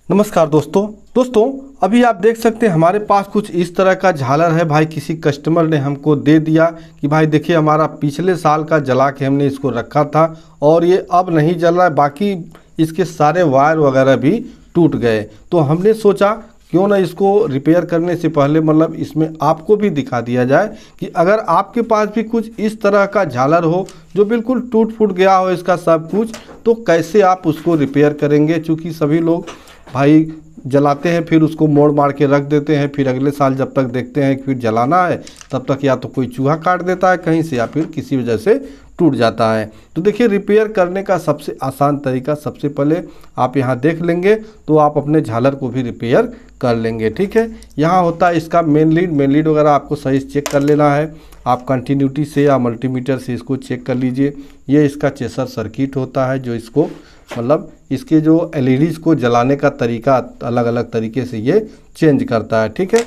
नमस्कार दोस्तों अभी आप देख सकते हैं हमारे पास कुछ इस तरह का झालर है भाई। किसी कस्टमर ने हमको दे दिया कि भाई देखिए हमारा पिछले साल का जला के हमने इसको रखा था और ये अब नहीं जल रहा है, बाकी इसके सारे वायर वगैरह भी टूट गए। तो हमने सोचा क्यों ना इसको रिपेयर करने से पहले मतलब इसमें आपको भी दिखा दिया जाए कि अगर आपके पास भी कुछ इस तरह का झालर हो जो बिल्कुल टूट फूट गया हो इसका सब कुछ, तो कैसे आप उसको रिपेयर करेंगे। चूँकि सभी लोग भाई जलाते हैं फिर उसको मोड़ मार के रख देते हैं, फिर अगले साल जब तक देखते हैं कि फिर जलाना है तब तक या तो कोई चूहा काट देता है कहीं से या फिर किसी वजह से टूट जाता है। तो देखिए रिपेयर करने का सबसे आसान तरीका, सबसे पहले आप यहाँ देख लेंगे तो आप अपने झालर को भी रिपेयर कर लेंगे। ठीक है, यहाँ होता है इसका मेन लीड वगैरह आपको सही चेक कर लेना है। आप कंटिन्यूटी से या मल्टीमीटर से इसको चेक कर लीजिए। ये इसका चेसर सर्किट होता है जो इसको मतलब इसके जो एलईडीज़ को जलाने का तरीका अलग अलग तरीके से ये चेंज करता है। ठीक है,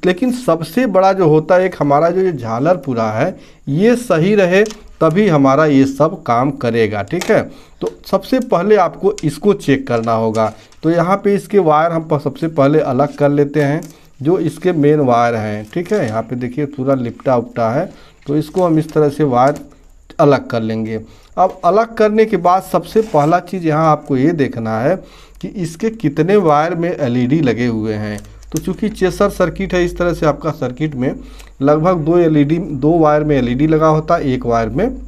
लेकिन सबसे बड़ा जो होता है एक हमारा जो ये झालर पूरा है ये सही रहे तभी हमारा ये सब काम करेगा। ठीक है, तो सबसे पहले आपको इसको चेक करना होगा। तो यहाँ पे इसके वायर हम सबसे पहले अलग कर लेते हैं जो इसके मेन वायर हैं। ठीक है, यहाँ पे देखिए पूरा लिपटा उपटा है, तो इसको हम इस तरह से वायर अलग कर लेंगे। अब अलग करने के बाद सबसे पहला चीज़ यहाँ आपको ये देखना है कि इसके कितने वायर में एलईडी लगे हुए हैं। तो चूँकि चेसर सर्किट है, इस तरह से आपका सर्किट में लगभग दो वायर में एलईडी लगा होता है, एक वायर में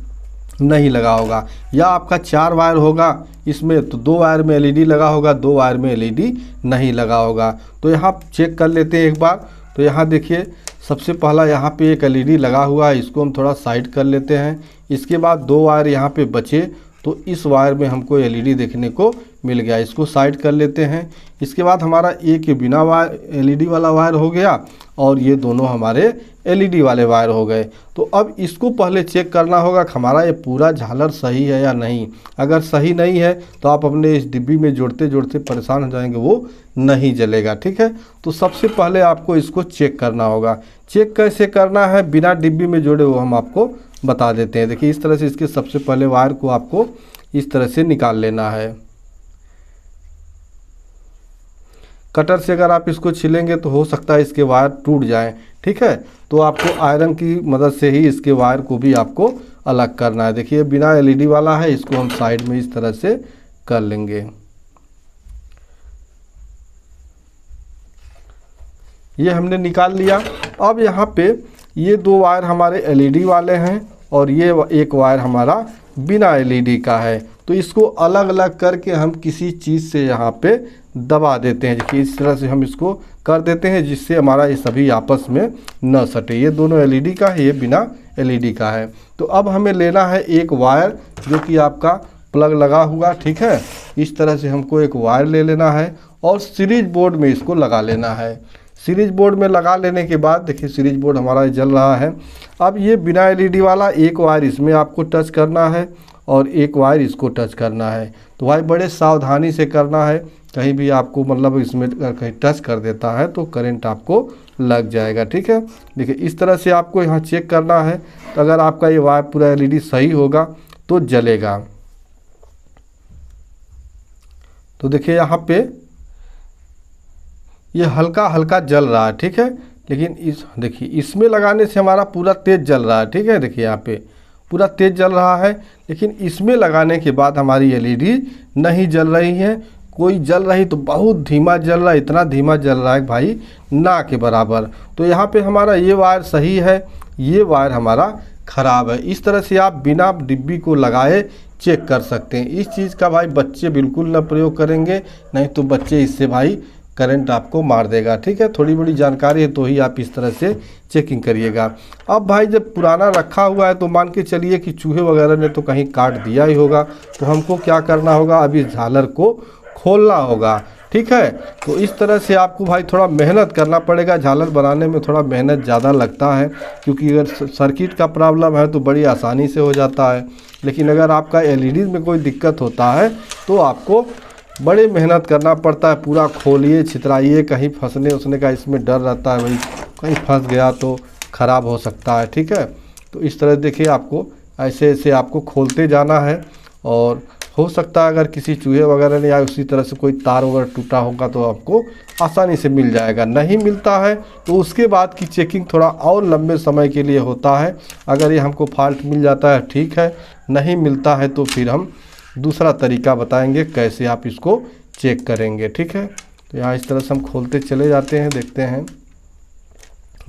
नहीं लगा होगा। या आपका 4 वायर होगा इसमें तो 2 वायर में एलईडी लगा होगा, 2 वायर में एलईडी नहीं लगा होगा। तो यहाँ चेक कर लेते हैं एक बार। तो यहाँ देखिए सबसे पहला यहाँ पे एक एलईडी लगा हुआ है, इसको हम थोड़ा साइड कर लेते हैं। इसके बाद 2 वायर यहाँ पे बचे, तो इस वायर में हमको एलईडी देखने को मिल गया, इसको साइड कर लेते हैं। इसके बाद हमारा एक बिना वायर एलईडी वाला वायर हो गया और ये दोनों हमारे एलईडी वाले वायर हो गए। तो अब इसको पहले चेक करना होगा कि हमारा ये पूरा झालर सही है या नहीं। अगर सही नहीं है तो आप अपने इस डिब्बी में जोड़ते जोड़ते परेशान हो जाएंगे, वो नहीं जलेगा। ठीक है, तो सबसे पहले आपको इसको चेक करना होगा। चेक कैसे करना है बिना डिब्बी में जोड़े वो हम आपको बता देते हैं। देखिए इस तरह से इसके सबसे पहले वायर को आपको इस तरह से निकाल लेना है। कटर से अगर आप इसको छिलेंगे तो हो सकता है इसके वायर टूट जाएं। ठीक है, तो आपको आयरन की मदद से ही इसके वायर को भी आपको अलग करना है। देखिए बिना एलईडी वाला है, इसको हम साइड में इस तरह से कर लेंगे। ये हमने निकाल लिया। अब यहाँ पे ये 2 वायर हमारे एलईडी वाले हैं और ये एक वायर हमारा बिना एलईडी का है। तो इसको अलग अलग करके हम किसी चीज़ से यहाँ पे दबा देते हैं। देखिए इस तरह से हम इसको कर देते हैं जिससे हमारा ये सभी आपस में न सटे। ये दोनों एलईडी का है, ये बिना एलईडी का है। तो अब हमें लेना है एक वायर जो कि आपका प्लग लगा हुआ। ठीक है, इस तरह से हमको एक वायर ले लेना है और सीरीज बोर्ड में इसको लगा लेना है। सीरीज बोर्ड में लगा लेने के बाद देखिए सीरीज बोर्ड हमारा जल रहा है। अब ये बिना एलईडी वाला एक वायर इसमें आपको टच करना है और एक वायर इसको टच करना है। तो भाई बड़े सावधानी से करना है, कहीं भी आपको मतलब इसमें कहीं टच कर देता है तो करंट आपको लग जाएगा। ठीक है, देखिए इस तरह से आपको यहाँ चेक करना है। तो अगर आपका ये वायर पूरा एलईडी सही होगा तो जलेगा। तो देखिए यहाँ पे ये हल्का हल्का जल रहा है। ठीक है, लेकिन देखिए इसमें लगाने से हमारा पूरा तेज़ जल रहा है। ठीक है, देखिए यहाँ पे पूरा तेज़ जल रहा है, लेकिन इसमें लगाने के बाद हमारी एलईडी नहीं जल रही है। कोई जल रही तो बहुत धीमा जल रहा है, इतना धीमा जल रहा है भाई ना के बराबर। तो यहाँ पे हमारा ये वायर सही है, ये वायर हमारा ख़राब है। इस तरह से आप बिना डिब्बी को लगाए चेक कर सकते हैं। इस चीज़ का भाई बच्चे बिल्कुल ना प्रयोग करेंगे, नहीं तो बच्चे इससे भाई करंट आपको मार देगा। ठीक है, थोड़ी बड़ी जानकारी है तो ही आप इस तरह से चेकिंग करिएगा। अब भाई जब पुराना रखा हुआ है तो मान के चलिए कि चूहे वगैरह ने तो कहीं काट दिया ही होगा, तो हमको क्या करना होगा, अभी झालर को खोलना होगा। ठीक है, तो इस तरह से आपको भाई थोड़ा मेहनत करना पड़ेगा। झालर बनाने में थोड़ा मेहनत ज़्यादा लगता है, क्योंकि अगर सर्किट का प्रॉब्लम है तो बड़ी आसानी से हो जाता है, लेकिन अगर आपका एलईडी में कोई दिक्कत होता है तो आपको बड़े मेहनत करना पड़ता है। पूरा खोलिए छितराइए, कहीं फंसने उसने का इसमें डर रहता है, भाई कहीं फंस गया तो ख़राब हो सकता है। ठीक है, तो इस तरह देखिए आपको ऐसे ऐसे आपको खोलते जाना है और हो सकता है अगर किसी चूहे वगैरह ने या उसी तरह से कोई तार वगैरह टूटा होगा तो आपको आसानी से मिल जाएगा। नहीं मिलता है तो उसके बाद की चेकिंग थोड़ा और लंबे समय के लिए होता है। अगर ये हमको फॉल्ट मिल जाता है ठीक है, नहीं मिलता है तो फिर हम दूसरा तरीका बताएंगे कैसे आप इसको चेक करेंगे। ठीक है, तो यहाँ इस तरह से हम खोलते चले जाते हैं, देखते हैं।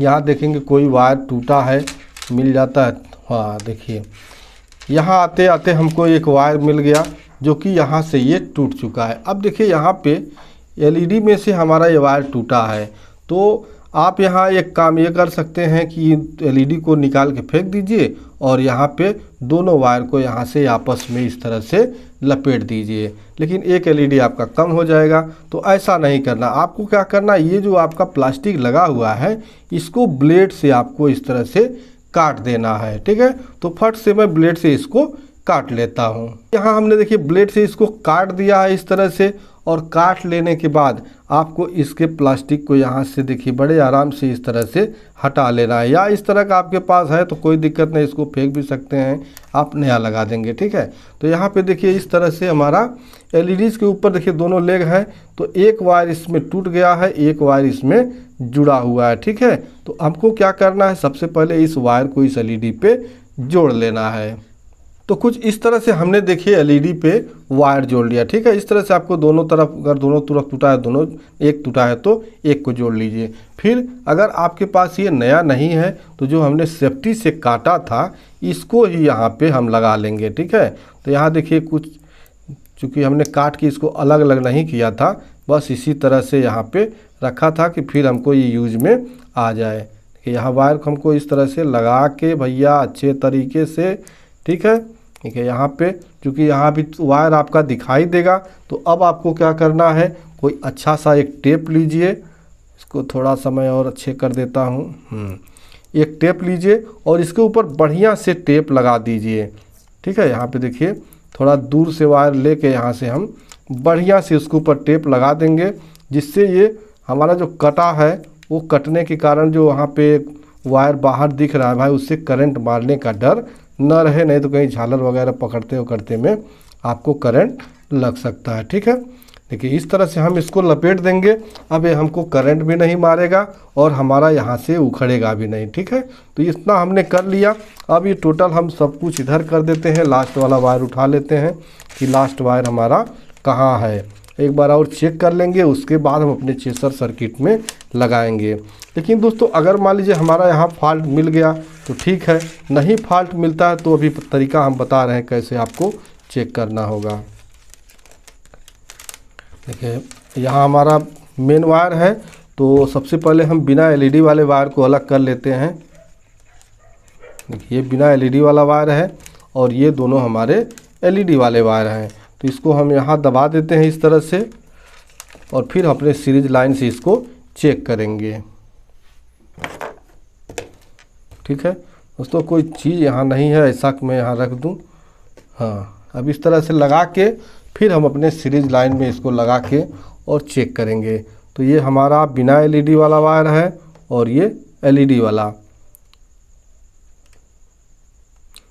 यहाँ देखेंगे कोई वायर टूटा है, मिल जाता है। हाँ देखिए, यहाँ आते आते हमको एक वायर मिल गया जो कि यहाँ से ये टूट चुका है। अब देखिए यहाँ पे एलईडी में से हमारा ये वायर टूटा है, तो आप यहाँ एक काम ये कर सकते हैं कि एलईडी को निकाल के फेंक दीजिए और यहाँ पे दोनों वायर को यहाँ से आपस में इस तरह से लपेट दीजिए, लेकिन एक एलईडी आपका कम हो जाएगा। तो ऐसा नहीं करना, आपको क्या करना, ये जो आपका प्लास्टिक लगा हुआ है इसको ब्लेड से आपको इस तरह से काट देना है। ठीक है, तो फट से मैं ब्लेड से इसको काट लेता हूँ। यहाँ हमने देखिए ब्लेड से इसको काट दिया है इस तरह से, और काट लेने के बाद आपको इसके प्लास्टिक को यहाँ से देखिए बड़े आराम से इस तरह से हटा लेना है, या इस तरह का आपके पास है तो कोई दिक्कत नहीं, इसको फेंक भी सकते हैं, आप नया लगा देंगे। ठीक है, तो यहाँ पे देखिए इस तरह से हमारा एलईडीज़ के ऊपर देखिए दोनों लेग हैं, तो एक वायर इसमें टूट गया है, एक वायर इसमें जुड़ा हुआ है। ठीक है, तो हमको क्या करना है, सबसे पहले इस वायर को इस एलईडी पे जोड़ लेना है। तो कुछ इस तरह से हमने देखिए एलईडी पे वायर जोड़ लिया। ठीक है, इस तरह से आपको दोनों तरफ, अगर दोनों तरफ टूटा है, दोनों एक टूटा है तो एक को जोड़ लीजिए। फिर अगर आपके पास ये नया नहीं है तो जो हमने सेफ्टी से काटा था इसको ही यहाँ पे हम लगा लेंगे। ठीक है, तो यहाँ देखिए कुछ, चूँकि हमने काट के इसको अलग अलग नहीं किया था, बस इसी तरह से यहाँ पे रखा था कि फिर हमको ये यूज में आ जाए। यहाँ वायर को हमको इस तरह से लगा के भैया अच्छे तरीके से, ठीक है। ठीक है, यहाँ पे चूँकि यहाँ भी वायर आपका दिखाई देगा, तो अब आपको क्या करना है, कोई अच्छा सा एक टेप लीजिए, इसको थोड़ा सा मैं और अच्छे कर देता हूँ। एक टेप लीजिए और इसके ऊपर बढ़िया से टेप लगा दीजिए। ठीक है, यहाँ पे देखिए थोड़ा दूर से वायर लेके यहाँ से हम बढ़िया से उसके ऊपर टेप लगा देंगे, जिससे ये हमारा जो कटा है वो कटने के कारण जो वहाँ पे वायर बाहर दिख रहा है भाई, उससे करंट मारने का डर न रहे, नहीं तो कहीं झालर वगैरह पकड़ते में आपको करंट लग सकता है। ठीक है, देखिए इस तरह से हम इसको लपेट देंगे। अब ये हमको करंट भी नहीं मारेगा और हमारा यहाँ से उखड़ेगा भी नहीं। ठीक है, तो इतना हमने कर लिया। अब ये टोटल हम सब कुछ इधर कर देते हैं, लास्ट वाला वायर उठा लेते हैं कि लास्ट वायर हमारा कहाँ है, एक बार और चेक कर लेंगे, उसके बाद हम अपने चेसर सर्किट में लगाएंगे। लेकिन दोस्तों अगर मान लीजिए हमारा यहाँ फॉल्ट मिल गया तो ठीक है, नहीं फॉल्ट मिलता है तो अभी तरीका हम बता रहे हैं कैसे आपको चेक करना होगा। देखिए यहाँ हमारा मेन वायर है, तो सबसे पहले हम बिना एलईडी वाले वायर को अलग कर लेते हैं। देखिए बिना एलईडी वाला वायर है और ये दोनों हमारे एलईडी वाले वायर हैं, तो इसको हम यहाँ दबा देते हैं इस तरह से, और फिर अपने सीरीज लाइन से इसको चेक करेंगे। ठीक है दोस्तों, कोई चीज़ यहाँ नहीं है ऐसा कि मैं यहाँ रख दूँ। हाँ, अब इस तरह से लगा के फिर हम अपने सीरीज लाइन में इसको लगा के और चेक करेंगे। तो ये हमारा बिना एलईडी वाला वायर है और ये एलईडी वाला।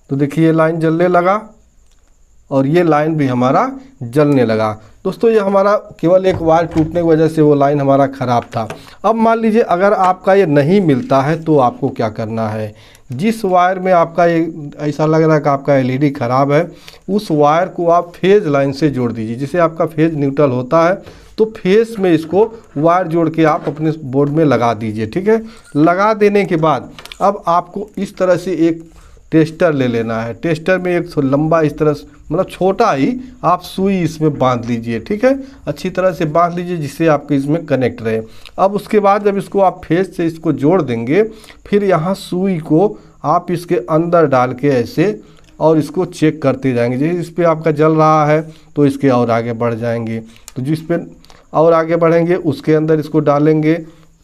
तो देखिए ये लाइन जलने लगा और ये लाइन भी हमारा जलने लगा। दोस्तों ये हमारा केवल एक वायर टूटने की वजह से वो लाइन हमारा ख़राब था। अब मान लीजिए अगर आपका ये नहीं मिलता है तो आपको क्या करना है, जिस वायर में आपका ये ऐसा लग रहा है कि आपका एलईडी ख़राब है, उस वायर को आप फेज लाइन से जोड़ दीजिए। जिसे आपका फेज न्यूट्रल होता है तो फेस में इसको वायर जोड़ के आप अपने बोर्ड में लगा दीजिए। ठीक है, लगा देने के बाद अब आपको इस तरह से एक टेस्टर ले लेना है। टेस्टर में एक लंबा इस तरह से, मतलब छोटा ही आप सुई इसमें बांध लीजिए। ठीक है, अच्छी तरह से बांध लीजिए जिससे आपके इसमें कनेक्ट रहे। अब उसके बाद जब इसको आप फेस से इसको जोड़ देंगे, फिर यहाँ सुई को आप इसके अंदर डाल के ऐसे और इसको चेक करते जाएंगे। जैसे इस पर आपका जल रहा है तो इसके और आगे बढ़ जाएंगे, तो जिस पर और आगे बढ़ेंगे उसके अंदर इसको डालेंगे।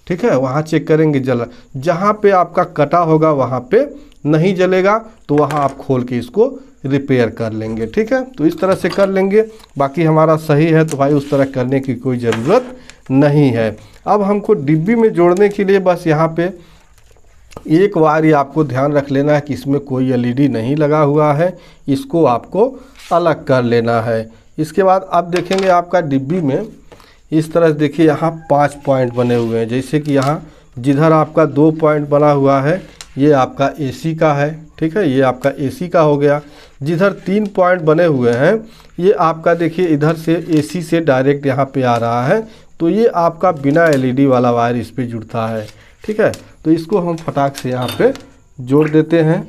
ठीक है, वहाँ चेक करेंगे जल, जहाँ पे आपका कटा होगा वहाँ पे नहीं जलेगा तो वहाँ आप खोल के इसको रिपेयर कर लेंगे। ठीक है, तो इस तरह से कर लेंगे। बाकी हमारा सही है तो भाई उस तरह करने की कोई ज़रूरत नहीं है। अब हमको डिब्बी में जोड़ने के लिए बस यहाँ पे एक वायर ये आपको ध्यान रख लेना है कि इसमें कोई एलईडी नहीं लगा हुआ है, इसको आपको अलग कर लेना है। इसके बाद आप देखेंगे आपका डिब्बी में इस तरह से देखिए यहाँ 5 पॉइंट बने हुए हैं। जैसे कि यहाँ जिधर आपका 2 पॉइंट बना हुआ है ये आपका एसी का है, ठीक है, ये आपका एसी का हो गया। जिधर 3 पॉइंट बने हुए हैं ये आपका देखिए इधर से एसी से डायरेक्ट यहाँ पे आ रहा है, तो ये आपका बिना एलईडी वाला वायर इस पे जुड़ता है, ठीक है। तो इसको हम फटाक से यहाँ पे जोड़ देते हैं।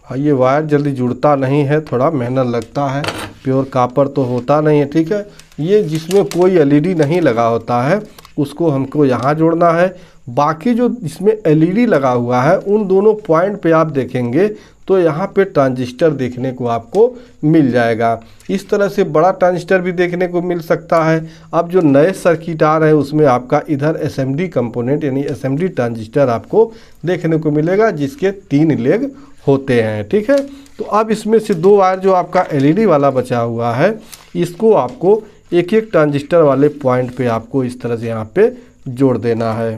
ये वायर जल्दी जुड़ता नहीं है, थोड़ा मेहनत लगता है, प्योर कॉपर तो होता नहीं है, ठीक है। ये जिसमें कोई एलईडी नहीं लगा होता है उसको हमको यहाँ जोड़ना है। बाकी जो इसमें एलईडी लगा हुआ है उन दोनों पॉइंट पे आप देखेंगे तो यहाँ पे ट्रांजिस्टर देखने को आपको मिल जाएगा। इस तरह से बड़ा ट्रांजिस्टर भी देखने को मिल सकता है। अब जो नए सर्किट आ रहे हैं उसमें आपका इधर एसएमडी कंपोनेंट यानी एसएमडी ट्रांजिस्टर आपको देखने को मिलेगा जिसके 3 लेग होते हैं, ठीक है। तो अब इसमें से 2 वायर जो आपका एलईडी वाला बचा हुआ है इसको आपको एक एक ट्रांजिस्टर वाले पॉइंट पे आपको इस तरह से यहाँ पे जोड़ देना है।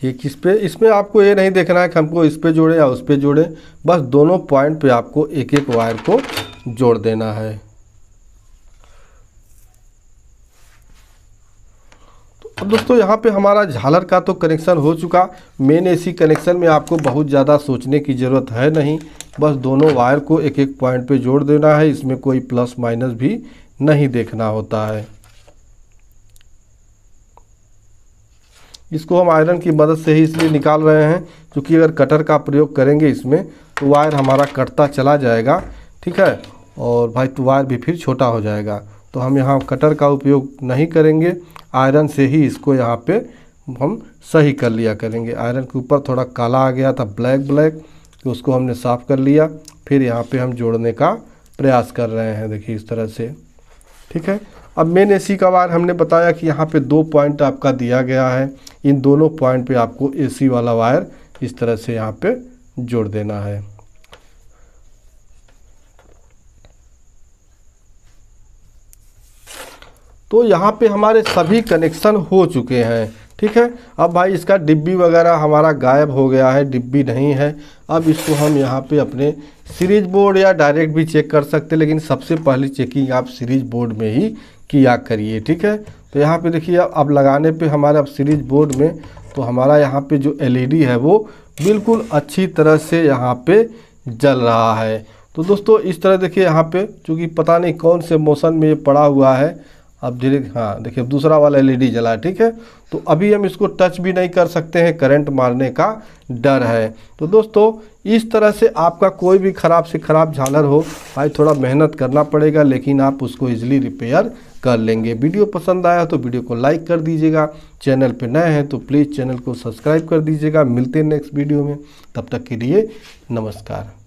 ये किस पे, इसमें आपको ये नहीं देखना है कि हमको इस पे जोड़े या उस पे जोड़े, बस दोनों पॉइंट पे आपको एक एक वायर को जोड़ देना है। तो अब दोस्तों यहाँ पे हमारा झालर का तो कनेक्शन हो चुका। मेन एसी कनेक्शन में आपको बहुत ज़्यादा सोचने की ज़रूरत है नहीं, बस दोनों वायर को एक एक पॉइंट पे जोड़ देना है। इसमें कोई प्लस माइनस भी नहीं देखना होता है। इसको हम आयरन की मदद से ही इसलिए निकाल रहे हैं क्योंकि अगर कटर का प्रयोग करेंगे इसमें तो वायर हमारा कटता चला जाएगा, ठीक है, और भाई तो वायर भी फिर छोटा हो जाएगा। तो हम यहाँ कटर का उपयोग नहीं करेंगे, आयरन से ही इसको यहाँ पे हम सही कर लिया करेंगे। आयरन के ऊपर थोड़ा काला आ गया था, ब्लैक, तो उसको हमने साफ़ कर लिया। फिर यहाँ पे हम जोड़ने का प्रयास कर रहे हैं, देखिए इस तरह से, ठीक है। अब मेन एसी का वायर हमने बताया कि यहाँ पे 2 पॉइंट आपका दिया गया है। इन दोनों पॉइंट पे आपको एसी वाला वायर इस तरह से यहाँ पे जोड़ देना है। तो यहाँ पे हमारे सभी कनेक्शन हो चुके हैं, ठीक है। अब भाई इसका डिब्बी वगैरह हमारा गायब हो गया है, डिब्बी नहीं है। अब इसको हम यहाँ पे अपने सीरीज बोर्ड या डायरेक्ट भी चेक कर सकते हैं, लेकिन सबसे पहली चेकिंग आप सीरीज बोर्ड में ही किया करिए, ठीक है। तो यहाँ पे देखिए अब लगाने पे हमारे अब सीरीज बोर्ड में तो हमारा यहाँ पे जो एलईडी है वो बिल्कुल अच्छी तरह से यहाँ पे जल रहा है। तो दोस्तों इस तरह देखिए यहाँ पे चूँकि पता नहीं कौन से मोशन में ये पड़ा हुआ है, अब धीरे, हाँ देखिए दूसरा वाला एलईडी जला है, ठीक है। तो अभी हम इसको टच भी नहीं कर सकते हैं, करंट मारने का डर है। तो दोस्तों इस तरह से आपका कोई भी ख़राब से ख़राब झालर हो भाई थोड़ा मेहनत करना पड़ेगा, लेकिन आप उसको इजीली रिपेयर कर लेंगे। वीडियो पसंद आया तो वीडियो को लाइक कर दीजिएगा, चैनल पे नए हैं तो प्लीज़ चैनल को सब्सक्राइब कर दीजिएगा। मिलते हैं नेक्स्ट वीडियो में, तब तक के लिए नमस्कार।